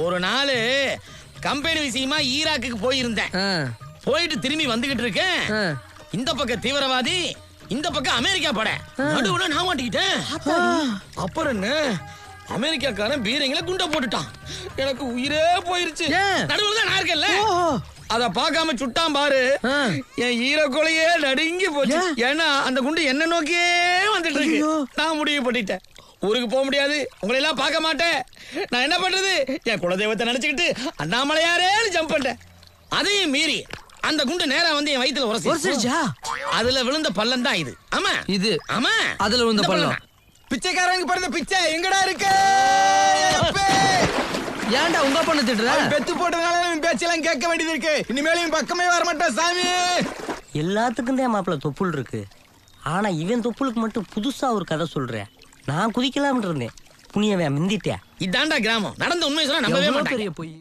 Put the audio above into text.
ஒரு நாள் கம்பெனி விஷயமா ஈராக்குக்கு போயிருந்தேன். போயிட்டு திரும்பி வந்துகிட்டு இருக்கேன். இந்த பக்கம் தீவிரவாதி, இந்த பக்கம் அமெரிக்கா படை. நடுவுல நான் மாட்டிக்கிட்டேன். அப்புறம் என்ன, அமெரிக்காக்காரன் பீரங்களை குண்ட போட்டுட்டான். எனக்கு உயிரே போயிருச்சு. நடுவுல தான் நான் இருக்கேன்ல, அத பாக்காம சுட்டான் பாரு. என் ஈரக்கொலையே நடுங்கி போச்சு. ஏன்னா அந்த குண்டு என்ன நோக்கியே வந்துட்டு இருக்கு. நான் முடிவு பண்ணிட்டேன், ஊருக்கு போக முடியாது, உங்களை எல்லாம் பார்க்க மாட்டேன். நான் என்ன பண்றது, என் குலதெய்வத்தை நினைச்சுக்கிட்டு அண்ணாமலையாரே ஜம்ப் பண்ணிட்டேன். அதையும் மீறி அந்த குண்டு நேரா வந்து என் வயித்துல உரசிருச்சா. அதுல விழுந்த பள்ளம் தான் இது. ஆமா இது, ஆமா அதுல விழுந்த பள்ளம். பிச்சைக்காரங்க பிறந்த பிச்சை எங்கடா இருக்கு? ஏன்டா உங்க பொண்ணு திட்டுற? பெத்து போட்டதுனால என் பேச்செல்லாம் கேட்க வேண்டியது இருக்கு. இனிமேல் என் பக்கமே வர மாட்டேன் சாமி. எல்லாத்துக்கும் தான் மாப்பிள்ள தொப்புள் இருக்கு. ஆனா இவன் தொப்புளுக்கு மட்டும் புதுசா ஒரு கதை சொல்றேன். நான் குதிக்கலாம்னு இருந்தேன், புனியவன் மிந்திட்டேன். இதாண்டா கிராமம். நடந்த உண்மை சொன்னா நம்பவே மாட்டேன். போய்